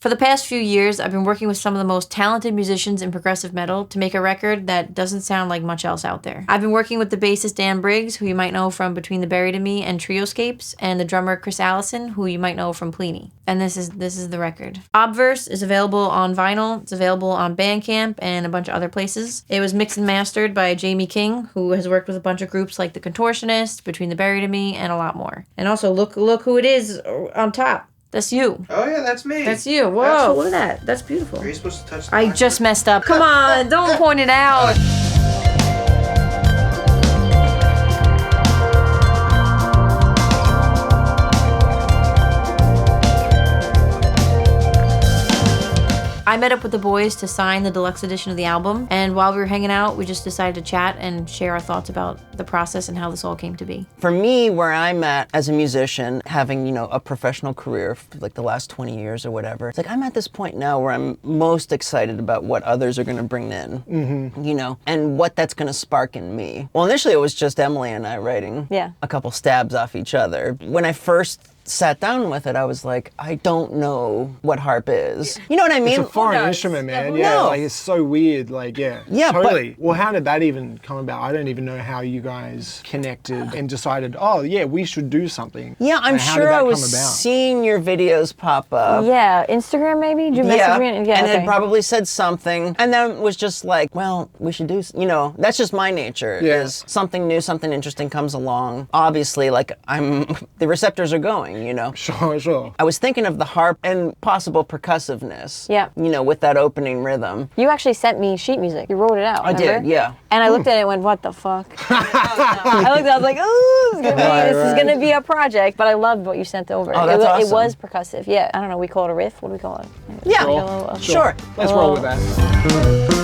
For the past few years, I've been working with some of the most talented musicians in progressive metal to make a record that doesn't sound like much else out there. I've been working with the bassist Dan Briggs, who you might know from Between the Buried and Me and Trioscapes, and the drummer Allison, who you might know from Pliny. And this is the record. Obverse is available on vinyl. It's available on Bandcamp and a bunch of other places. It was mixed and mastered by Jamie King, who has worked with a bunch of groups like The Contortionists, Between the Buried and Me, and a lot more. And also, look who it is on top. That's you. Oh, yeah, that's me. That's you. Whoa, look at that. That's beautiful. Are you supposed to touch the I just messed up. Come on, don't point it out. I met up with the boys to sign the deluxe edition of the album, and while we were hanging out, we just decided to chat and share our thoughts about the process and how this all came to be. For me, where I'm at as a musician, having, a professional career for like the last 20 years or whatever, it's like I'm at this point now where I'm most excited about what others are going to bring in, and what that's going to spark in me. Well, initially it was just Emily and I writing a couple stabs off each other. When I first sat down with it, I was like, I don't know what harp is. You know what I mean? It's a foreign instrument, man. Yeah, like it's so weird. Like, yeah, totally. Well, how did that even come about? I don't even know how you guys connected and decided, oh yeah, we should do something. Yeah, I'm sure I was seeing your videos pop up. Yeah, Instagram maybe? Did you message me? Yeah, and it probably said something. And then it was just like, well, we should do, that's just my nature. Is something new, something interesting comes along. Obviously, like the receptors are going. Sure. I was thinking of the harp and possible percussiveness. Yeah. With that opening rhythm. You actually sent me sheet music. You wrote it out. I did, yeah. And I looked at it and went, what the fuck? I looked at it, I was like, ooh, this is gonna be a project. But I loved what you sent over. Oh, that's awesome. It was percussive. Yeah. I don't know. We call it a riff. What do we call it? Yeah. Sure. Let's roll with that.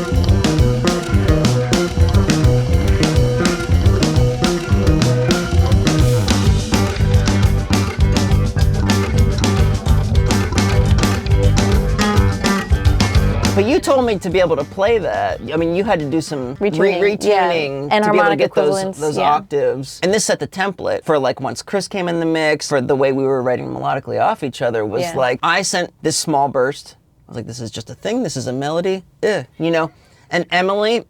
But you told me to be able to play that. I mean, you had to do some retuning and to be able to get equivalents, those octaves. And this set the template for like once Chris came in the mix, for the way we were writing melodically off each other was like, I sent this small burst. I was like, this is just a thing. This is a melody. And Emily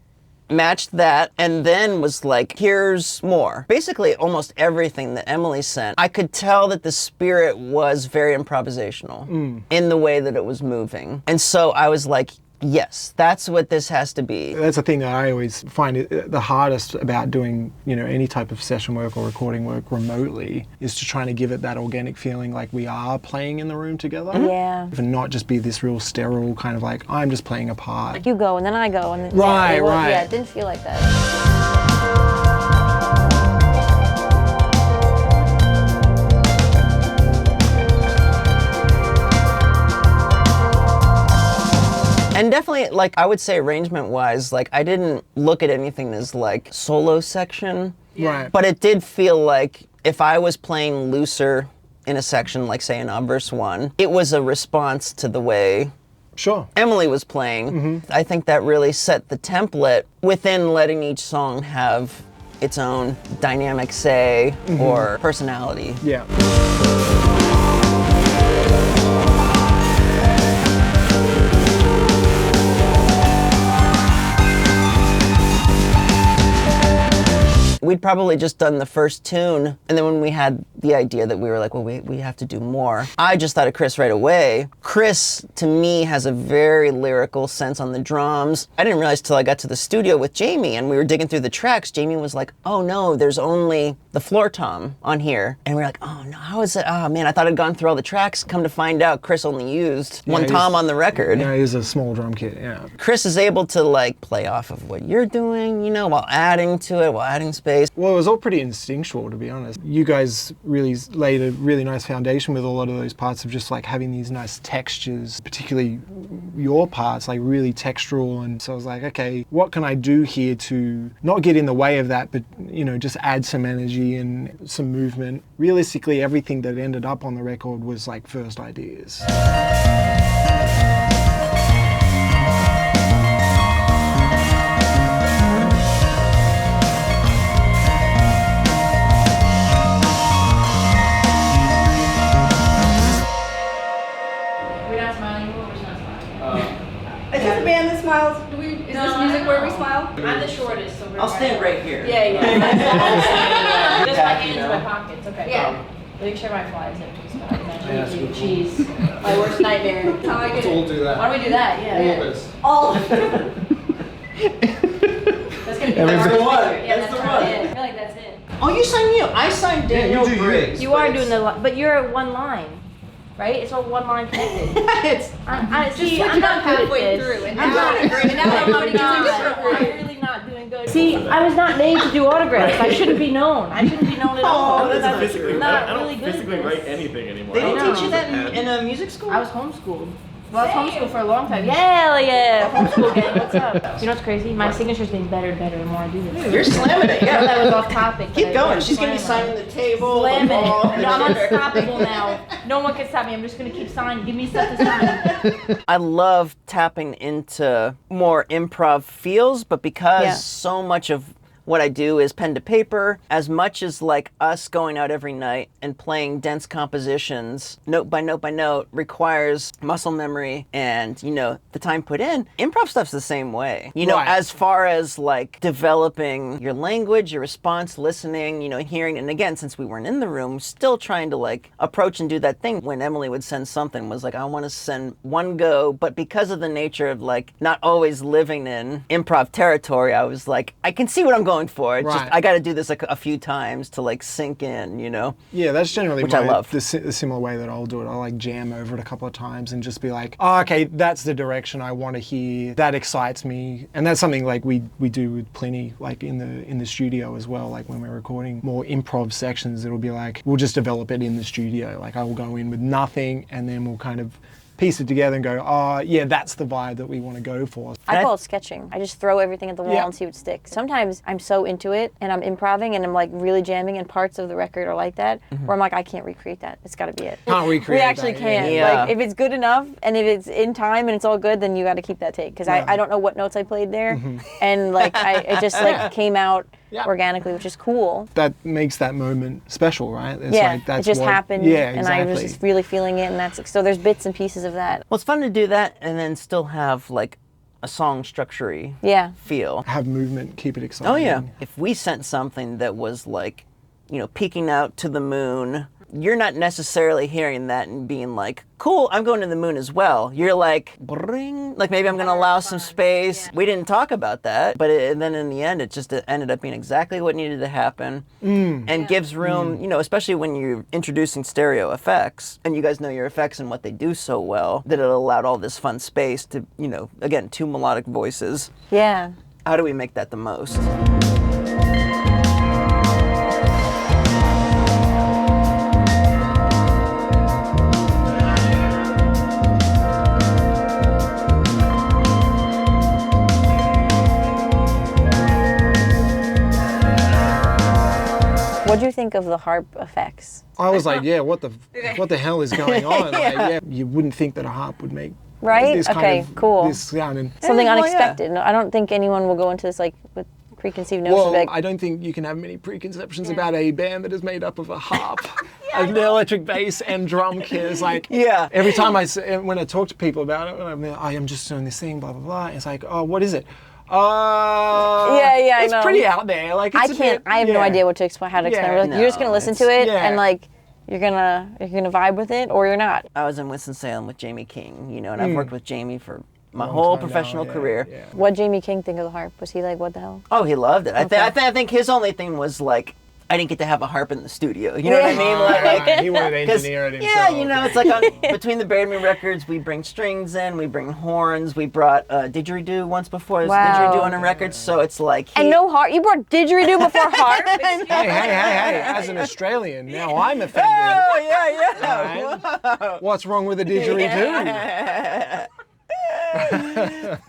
matched that and then was like, here's more. Basically, almost everything that Emily sent, I could tell that the spirit was very improvisational in the way that it was moving. And so I was like, yes, that's what this has to be. That's the thing that I always find the hardest about doing, any type of session work or recording work remotely is to trying to give it that organic feeling like we are playing in the room together. Yeah. And not just be this real sterile kind of like, I'm just playing a part. Like you go and then I go and then right. Yeah, it didn't feel like that. And definitely, like, I would say arrangement-wise, like, I didn't look at anything as, like, solo section. Right. But it did feel like if I was playing looser in a section, like, say, in Obverse 1, it was a response to the way Emily was playing. I think that really set the template within letting each song have its own dynamic say or personality. Yeah. We'd probably just done the first tune, and then when we had the idea that we were like, well, we have to do more, I just thought of Chris right away. Chris, to me, has a very lyrical sense on the drums. I didn't realize till I got to the studio with Jamie, and we were digging through the tracks, Jamie was like, oh no, there's only the floor tom on here. And we were like, oh no, how is it? Oh man, I thought I'd gone through all the tracks. Come to find out, Chris only used one tom on the record. Yeah, it is a small drum kit, yeah. Chris is able to like play off of what you're doing, while adding to it, while adding space. Well, it was all pretty instinctual, to be honest. You guys really laid a really nice foundation with a lot of those parts of just like having these nice textures, particularly your parts, like really textural. And so I was like, okay, what can I do here to not get in the way of that, but, just add some energy and some movement. Realistically, everything that ended up on the record was like first ideas. We're not smiling. Is this a band that smiles? Is this music where we smile? I'm the shortest, so I'll stand right here. Yeah. Just my hands in my pockets. Okay. Yeah. Make sure my fly is empty. So I can actually eat cheese. My worst nightmare. How I get Let's all do that. Why don't we do that? Yeah. All of us. all of it. That's gonna be That's the one. Yeah, That's the right. one. I feel like that's it. Oh, you signed you. I signed Daniel you do Briggs. You are doing the, but you're at one line, right? It's all one line connected. It's See, I'm not good at this. and I'm not now great. Now I'm everybody's not. a different one. I'm really not doing good. See, I was not made to do autographs. I shouldn't be known. I shouldn't be known at all. Oh, that's I'm Physically, not I don't really good physically at write this. anything anymore. They I didn't know. teach you that in a music school? I was homeschooled. Well, I was homeschooled for a long time. Yeah. Homeschool gang, what's up? You know what's crazy? My signature's getting better and better the more I do this. You're slamming it, I know yeah. that was off topic. Keep but going. I'm She's going to be slamming signing the table. Slamming the ball, it. the No, I'm chair. unstoppable now. No one can stop me. I'm just gonna keep signing. Give me stuff to sign. I love tapping into more improv feels, but because Yeah. so much of what I do is pen to paper, as much as like us going out every night and playing dense compositions, note by note by note, requires muscle memory and, you know, the time put in, improv stuff's the same way. You know, Right. as far as like developing your language, your response, listening, you know, hearing, and again, since we weren't in the room, still trying to like approach and do that thing when Emily would send something was like, I want to send one go, but because of the nature of like not always living in improv territory, I was like, I can see what I'm going for. It's Right. just I got to do this a few times to like sink in, you know. Yeah, that's generally Which I love. the similar way that I'll do it. I'll like jam over it a couple of times and just be like, oh, okay, that's the direction I want to hear. That excites me, and that's something like we do with plenty, like in the studio as well. Like when we're recording more improv sections, it'll be like we'll just develop it in the studio. Like I will go in with nothing, and then we'll kind of piece it together and go, oh yeah, that's the vibe that we want to go for. I call it sketching. I just throw everything at the wall Yeah. and see what sticks. Sometimes I'm so into it and I'm improvising and I'm like really jamming, and parts of the record are like that, where I'm like, I can't recreate that. It's got to be it. Can't recreate We actually that, can't. yeah. Like if it's good enough and if it's in time and it's all good, then you got to keep that take, because I don't know what notes I played there, and like it just like came out Yeah. organically, which is cool. That makes that moment special, right? It's Yeah, like, that's it just what, happened, Yeah, and exactly. I was just really feeling it, and that's so. There's bits and pieces of that. Well, it's fun to do that and then still have like a song structure-y Yeah. feel. Have movement, keep it exciting. Oh yeah. If we sent something that was like, you know, peeking out to the moon, you're not necessarily hearing that and being like, cool, I'm going to the moon as well. You're like, bring, like maybe I'm going to allow some space. We didn't talk about that, but then in the end, it ended up being exactly what needed to happen, and gives room, you know, especially when you're introducing stereo effects, and you guys know your effects and what they do so well, that it allowed all this fun space to, you know, again, two melodic voices. Yeah. How do we make that the most? What do you think of the harp effects? I was like, yeah, what the hell is going on? Like, yeah, you wouldn't think that a harp would make Right? this kind Okay, of cool. this sound. And, Something well, yeah. unexpected. No, I don't think anyone will go into this like with preconceived notions. well, like, I don't think you can have many preconceptions about a band that is made up of a harp, an electric bass, and drum kits. Like, Yeah. every time when I talk to people about it, I'm like, I am just doing this thing, blah blah blah. It's like, oh, what is it? Yeah, I it's know. pretty out there. Like, it's I a can't. bit- I have no yeah. idea what to explain. How to explain. Yeah. it. Like, you're just gonna No, listen to it's- it yeah. and like you're gonna vibe with it, or you're not. I was in Winston-Salem with Jamie King, you know, and I've worked with Jamie for my Long whole time now, professional yeah, career. yeah. What Jamie King think of the harp? Was he like, what the hell? Oh, he loved it. Okay. I think his only thing was like, I didn't get to have a harp in the studio. You know what I Yeah. mean? Right, he wanted to 'cause, engineer it himself. yeah, you know, it's like between the Buried Me records, we bring strings in, we bring horns, we brought didgeridoo once before. There's Wow. didgeridoo on a record, so it's like And no harp. You brought didgeridoo before harp. Hey, as an Australian, now I'm offended. Oh, yeah. Right? What's wrong with a didgeridoo?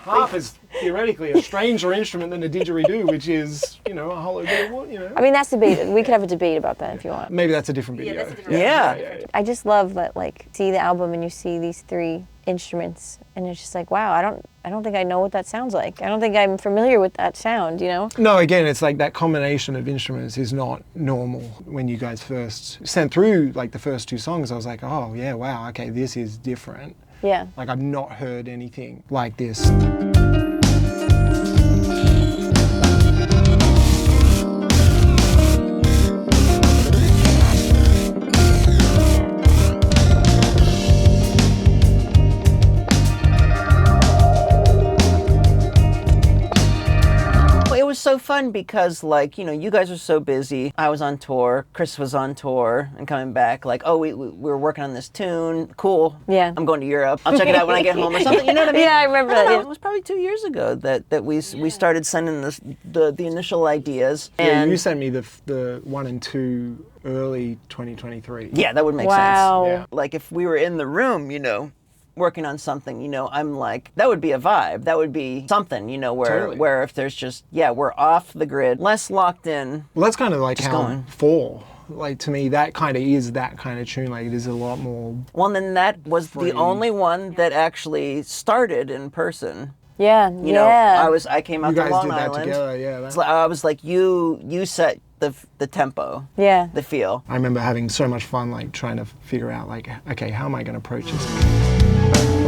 Harp is theoretically a stranger instrument than a didgeridoo, which is, you know, a hollow bit of wood, you know. I mean, that's debated. We could have a debate about that if you want. Maybe that's a different video. that's a different Yeah. I just love that, like, see the album and you see these three instruments, and it's just like, wow, I don't think I know what that sounds like. I don't think I'm familiar with that sound, you know? No, again, it's like that combination of instruments is not normal. When you guys first sent through like the first two songs, I was like, oh yeah, wow, okay, this is different. Yeah. Like I've not heard anything like this. It was so fun because, like, you know, you guys were so busy. I was on tour. Chris was on tour and coming back. Like, oh, we were working on this tune. Cool. Yeah. I'm going to Europe. I'll check it out when I get home or something. You know what I mean? Yeah, I remember that. Yeah. It was probably 2 years ago that we started sending the initial ideas. Yeah, And you sent me the 1 and 2 early 2023. yeah, that would make Wow. sense. Yeah. Like if we were in the room, you know, working on something, you know, I'm like, that would be a vibe. That would be something, you know, Totally. where if there's just, yeah, we're off the grid, less locked in. Well, that's kind of like Just how going. 4, like to me, that kind of is that kind of tune. Like it is a lot more. Well, then that was Free. the only one that actually started in person. Yeah. You know, I came out You to guys Long did that Island. together, yeah. It's like, I was like, you set the tempo, Yeah. the feel. I remember having so much fun, like trying to figure out, like, okay, how am I going to approach this?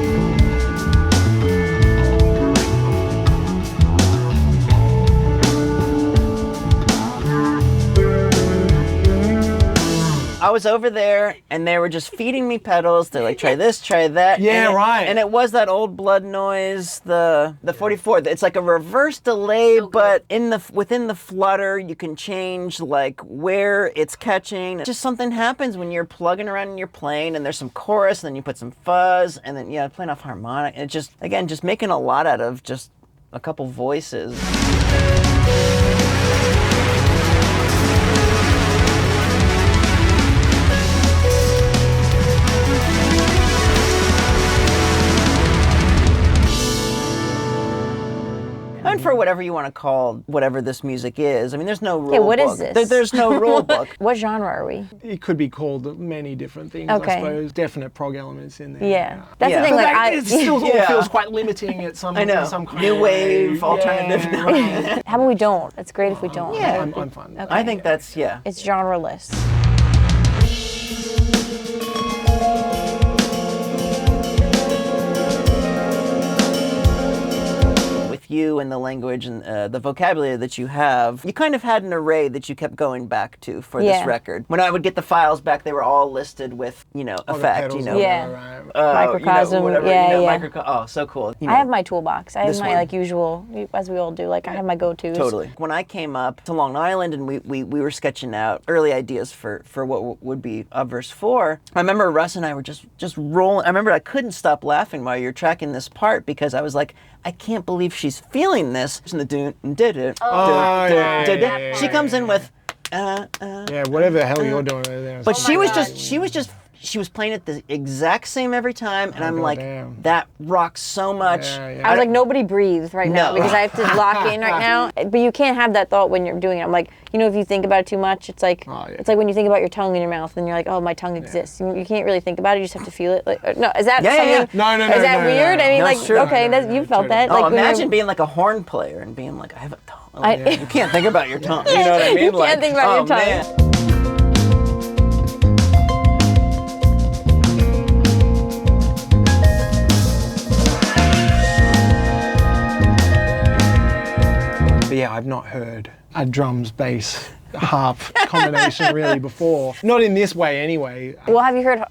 I was over there and they were just feeding me pedals. They're like, try this, try that. Yeah, and right. And it was that old blood noise, the 44. It's like a reverse delay, but within the flutter, you can change like where it's catching. Just something happens when you're plugging around and you're playing, and there's some chorus, and then you put some fuzz, and then playing off harmonic. And just again, just making a lot out of just a couple voices. And for whatever you want to call whatever this music is, I mean, there's no rule book. what is this? There's no rule book. What genre are we? It could be called many different things, Okay. I suppose. Definite prog elements in there. Yeah. That's Yeah. the thing. But Like it still all Yeah. feels quite limiting at some, I know. in some kind New of wave, way. alternative. Yeah, right. how about we don't? It's great if we don't. Yeah. I'm fine. Okay. I think that's, yeah. It's genreless. With you and the language and the vocabulary that you have, you kind of had an array that you kept going back to for Yeah. this record. When I would get the files back, they were all listed with, All the effect, pedals you know. and Yeah. all that, right. Microcosm, whatever, yeah. Oh, so cool. I have my toolbox. I have This my one. like usual, as we all do. Like I have my go-tos. Totally. When I came up to Long Island and we were sketching out early ideas for what would be verse 4, I remember Russ and I were just rolling. I remember I couldn't stop laughing while you're tracking this part because I was like, I can't believe she's feeling this. And the did it. yeah. She comes in with. Yeah, whatever the hell you're doing over there. But she was playing it the exact same every time, and I'm like, goddamn. that rocks so much. Yeah. I was like, nobody breathe right now No. because I have to lock in right now. But you can't have that thought when you're doing it. I'm like, if you think about it too much, it's like Oh, yeah. it's like when you think about your tongue in your mouth and you're like, oh, my tongue exists. You can't really think about it. You just have to feel it. Like, no, is that Yeah, yeah, something? yeah. No, Is that no, weird? no. I mean, No, like, it's true. okay, No, you felt totally. that. Oh, Like, when you're- imagine being like a horn player and being like, I have a tongue. I- You can't think about your tongue. You know what I mean? You can't think about your tongue. Man. But yeah, I've not heard a drums, bass, harp combination really before. Not in this way anyway. Well, have you heard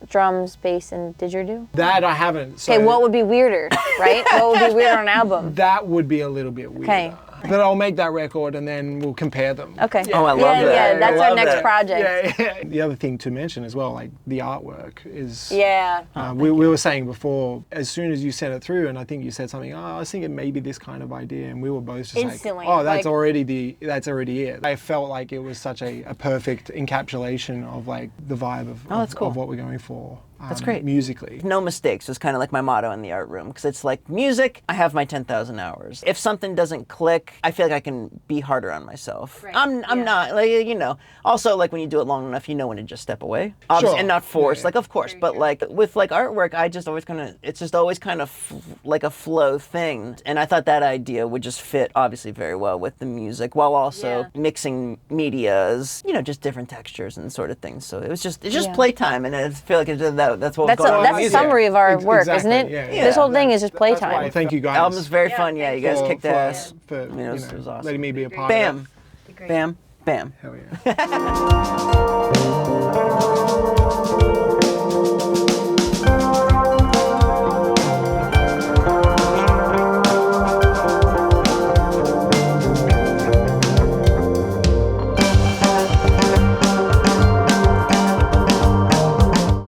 drums, bass, and didgeridoo? That I haven't. So Okay, what would be weirder, right? What would be weirder on an album? that would be a little bit weird. Okay. But I'll make that record and then we'll compare them. Okay. Oh, I love yeah, that. Yeah, I that's our love next that. project. Yeah. The other thing to mention as well, like the artwork is. Yeah. We were saying before, as soon as you sent it through, and I think you said something, I was thinking maybe this kind of idea, and we were both just Instantly, like, oh, that's like- already it. I felt like it was such a perfect encapsulation of like the vibe of, Oh, that's cool. of what we're going for. That's great. Musically. No mistakes was kind of like my motto in the art room because it's like music, I have my 10,000 hours. If something doesn't click, I feel like I can be harder on myself. Right. I'm not, like, also like when you do it long enough, you know when to just step away. Obviously, Sure. and not force, Yeah. like of course, but like with like artwork, I just always it's just always kind of like a flow thing. And I thought that idea would just fit obviously very well with the music while also mixing medias, just different textures and sort of things. So it's just Yeah. playtime, and I feel like that that's what That's we've got on that's a music. summary of our work, isn't it? Exactly, yeah. This whole thing is just That's playtime. why, thank you guys. Album was very Yeah, fun. Yeah, you guys for- kicked for- ass. For, I mean, it was awesome. letting me be a part of Bam, Great. bam, bam. it. Hell yeah.